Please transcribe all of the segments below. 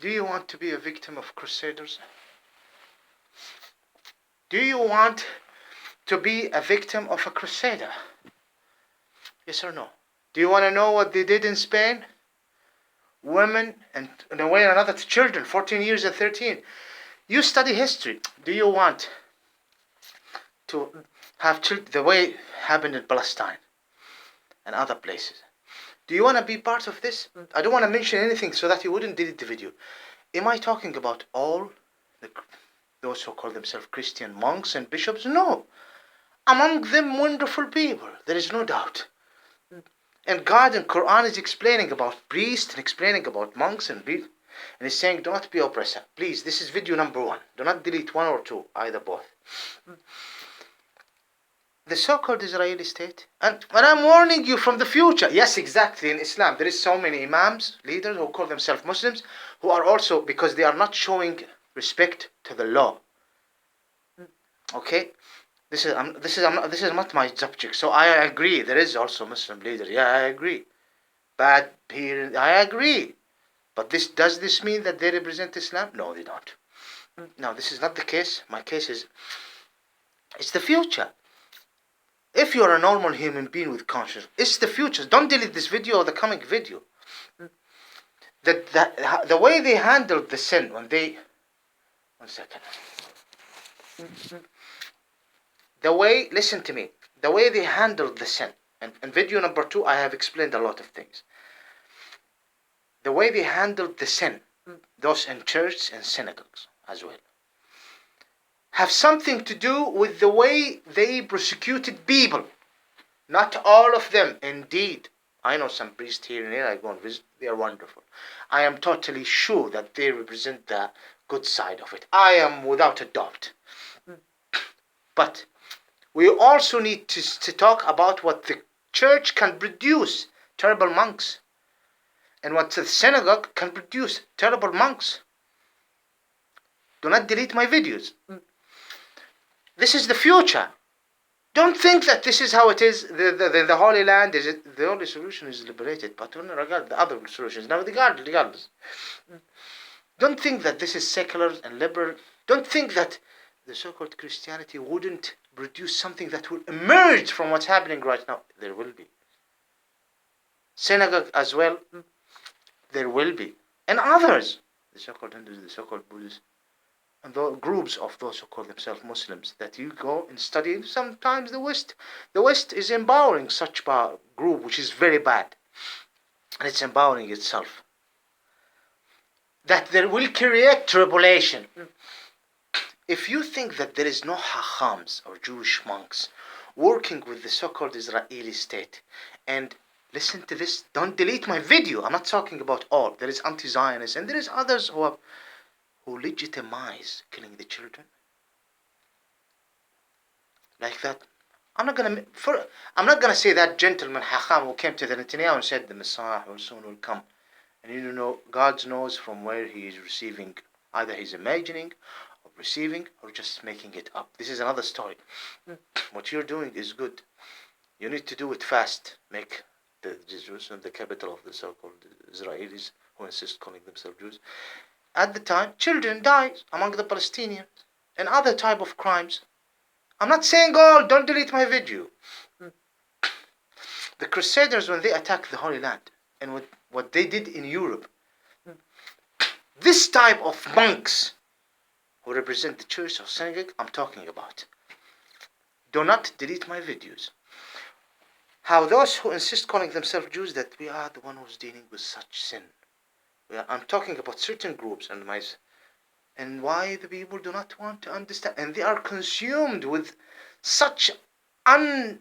Do you want to be a victim of crusaders? Do you want to be a victim of a crusader? Yes or no? Do you want to know what they did in Spain? Women, and in a way or another, children, 14 years and 13. You study history. Do you want to have children the way it happened in Palestine and other places? Do you want to be part of this? I don't want to mention anything so that you wouldn't delete the video. Am I talking about all those who call themselves Christian monks and bishops? No. Among them wonderful people, there is no doubt. And God in Quran is explaining about priests and explaining about monks and he's saying, do not be oppressor. Please, this is video number 1. Do not delete 1 or 2, either both. The so-called Israeli state, and I'm warning you from the future. Yes, exactly. In Islam, there is so many imams, leaders who call themselves Muslims, who are also, because they are not showing respect to the law. Okay, this is not my subject. So I agree. There is also Muslim leader. Yeah, I agree. Bad parents. I agree. But does this mean that they represent Islam? No, they don't. No, this is not the case. My case is, it's the future. If you're a normal human being with conscience, it's the future. Don't delete this video or the coming video. The way they handled the sin when they... 1 second. Listen to me. The way they handled the sin. And in video number 2, I have explained a lot of things. The way they handled the sin, those in churches and synagogues as well, have something to do with the way they persecuted people. Not all of them, indeed. I know some priests here and there, I go and visit, they are wonderful. I am totally sure that they represent the good side of it. I am without a doubt. But we also need to talk about what the church can produce, terrible monks. And what the synagogue can produce, terrible monks. Do not delete my videos. This is the future. Don't think that this is how it is. The Holy Land is it. The only solution is liberated, but don't regard the other solutions. Now, regardless, don't think that this is secular and liberal. Don't think that the so-called Christianity wouldn't produce something that will emerge from what's happening right now. There will be. Synagogue as well. There will be. And others. The so-called Hindus, the so-called Buddhists. And the groups of those who call themselves Muslims that you go and study. Sometimes the West is empowering such a group, which is very bad, and it's empowering itself. That there will create tribulation. If you think that there is no hachams or Jewish monks working with the so-called Israeli state, and listen to this, don't delete my video. I'm not talking about all. There is anti-Zionists, and there is others who legitimize killing the children like that. I'm not gonna say that gentleman Hacham who came to the Netanyahu and said the Messiah will soon will come, and God knows from where he is receiving. Either he's imagining or receiving or just making it up. This is another story. What you're doing is good. You need to do it fast. Make the Jerusalem the capital of the so-called Israelis who insist calling themselves Jews. At the time, children died among the Palestinians and other type of crimes. I'm not saying don't delete my video. The Crusaders, when they attacked the Holy Land and what they did in Europe, this type of monks who represent the church or synagogue I'm talking about. Do not delete my videos. How those who insist calling themselves Jews that we are the one who's dealing with such sin. I'm talking about certain groups and why the people do not want to understand, and they are consumed with such unnormal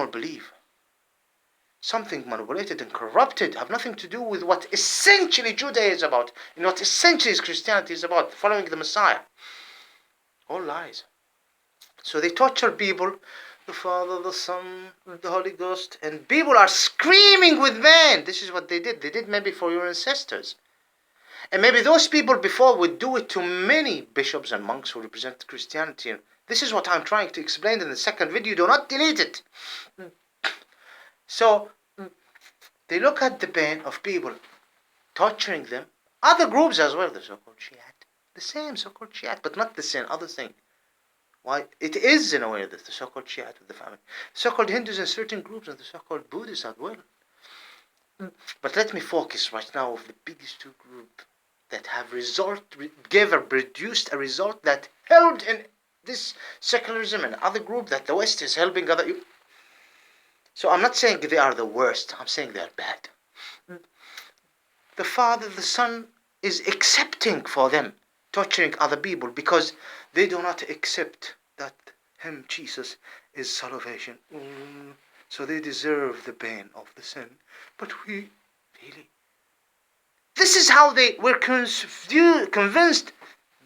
belief, something manipulated and corrupted, have nothing to do with what essentially Judaism is about, and what essentially Christianity is about, following the Messiah. All lies. So they torture people, the Father, the Son, the Holy Ghost, and people are screaming with man. This is what they did. They did maybe for your ancestors. And maybe those people before would do it to many bishops and monks who represent Christianity. This is what I'm trying to explain in the second video. Do not delete it. So, they look at the pain of people torturing them. Other groups as well, the so-called Shiite. The same so-called Shiite, but not the same, other thing. Why? It is in a way that the so-called Shiite with the family. So-called Hindus and certain groups and the so-called Buddhists as well. But let me focus right now of the biggest two groups that have produced a result that held in this secularism and other group that the West is helping other. So I'm not saying they are the worst. I'm saying they are bad. The Father, the Son is accepting for them torturing other people because they do not accept that Him, Jesus, is salvation. So they deserve the pain of the sin. But we, really? This is how they were convinced.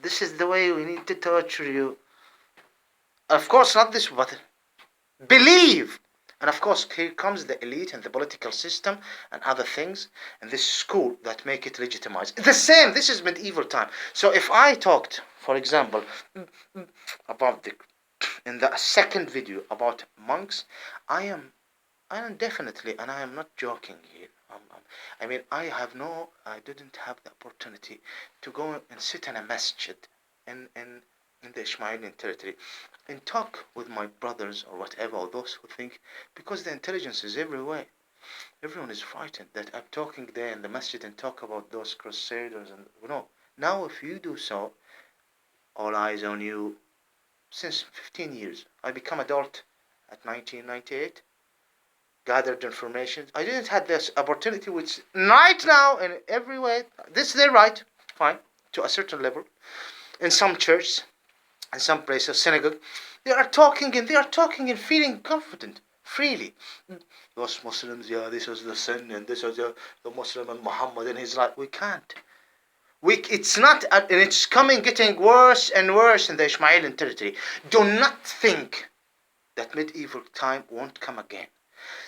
This is the way we need to torture you. Of course, not this, but believe. And of course, here comes the elite and the political system and other things, and this school that make it legitimized. The same, this is medieval time. So if I talked, for example, about in the second video about monks, I am definitely, and I am not joking here. I mean, I didn't have the opportunity to go and sit in a masjid in the Ismailian territory and talk with my brothers or whatever, or those who think, because the intelligence is everywhere. Everyone is frightened that I'm talking there in the masjid and talk about those crusaders and Now if you do so, all eyes on you. Since 15 years, I become adult at 1998. Gathered information. I didn't have this opportunity, which right now in every way, this is their right, fine, to a certain level. In some churches, in some places, synagogue, they are talking and feeling confident, freely. Those Muslims, this is the sin, and this is the Muslim and Muhammad and his life. We can't. It's not, and it's getting worse and worse in the Ismailian territory. Do not think that medieval time won't come again.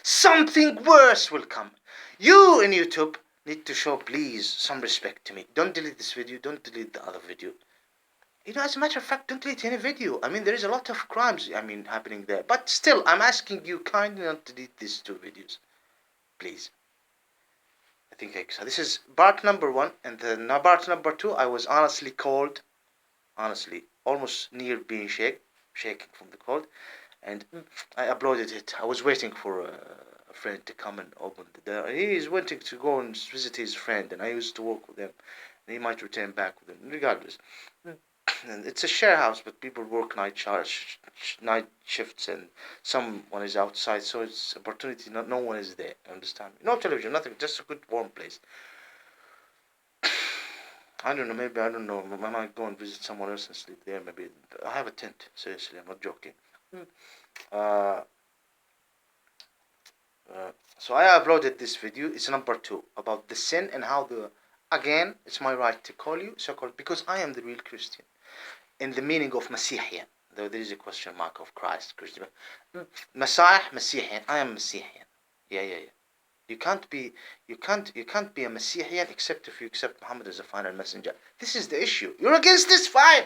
Something worse will come. You in YouTube need to show, please, some respect to me. Don't delete this video. Don't delete the other video. As a matter of fact, don't delete any video. I mean, there is a lot of crimes, happening there. But still, I'm asking you kindly not to delete these two videos. Please. I think so. This is part number 1. And then part number 2, I was honestly cold. Honestly, almost near being shaking from the cold. And I uploaded it. I was waiting for a friend to come and open the door. He is wanting to go and visit his friend, and I used to work with him. And he might return back with him, regardless. And it's a share house, but people work night shifts, and someone is outside, so it's opportunity. No one is there. Understand me? No television, nothing. Just a good warm place. I don't know. Maybe I don't know. I might go and visit someone else and sleep there. Maybe I have a tent. Seriously, I'm not joking. So I uploaded this video. It's number 2 about the sin and how again, it's my right to call you so-called, because I am the real Christian in the meaning of Messihian, though there is a question mark of Christ, Christian. Messiah, Messihian. I am Messihian. Yeah. You can't be a Messihian except if you accept Muhammad as a final messenger. This is the issue. You're against this, fine.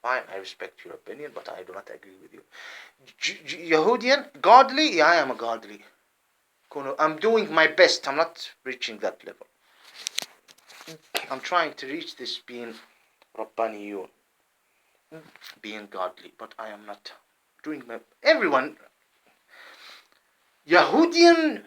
Fine, I respect your opinion, but I do not agree with you. Yahudian, godly? Yeah, I am a godly. I'm doing my best. I'm not reaching that level. I'm trying to reach this being Rabbaniyun, being godly, but I am not doing my... Everyone, Yahudian,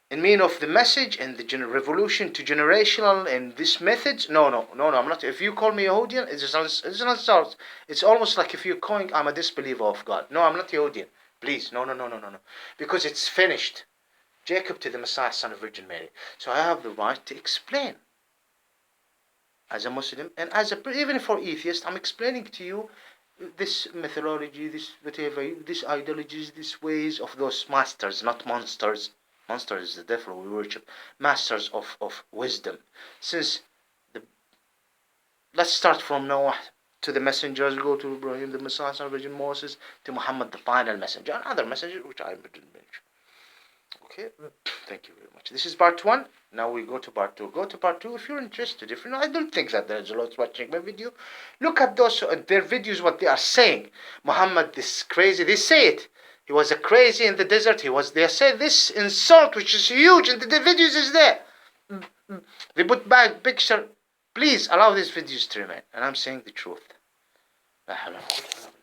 in mean of the message and the revolution to generational and this methods. No, I'm not. If you call me Yahudian, it's not. It's almost like if you're calling I'm a disbeliever of God. No, I'm not Yahudian. Please, no. Because it's finished. Jacob to the Messiah, son of Virgin Mary. So I have the right to explain. As a Muslim, and even for atheists, I'm explaining to you this methodology, this whatever, this ideologies, these ways of those masters, not monsters. Monster is the devil we worship. Masters of wisdom. Let's start from Noah to the messengers, go to Ibrahim, the Messiah, son of Virgin Moses, to Muhammad, the final messenger, and other messengers which I didn't mention. Okay, thank you very much. This is part 1. Now we go to part 2. Go to part 2 if you're interested. If you know, I don't think that there's a lot watching my video. Look at those their videos, what they are saying. Muhammad, this crazy. They say it. He was a crazy in the desert. They say this insult, which is huge, and the videos is there. They put back picture. Please allow these videos to remain. And I'm saying the truth. لا حول ولا قوة إلا بالله.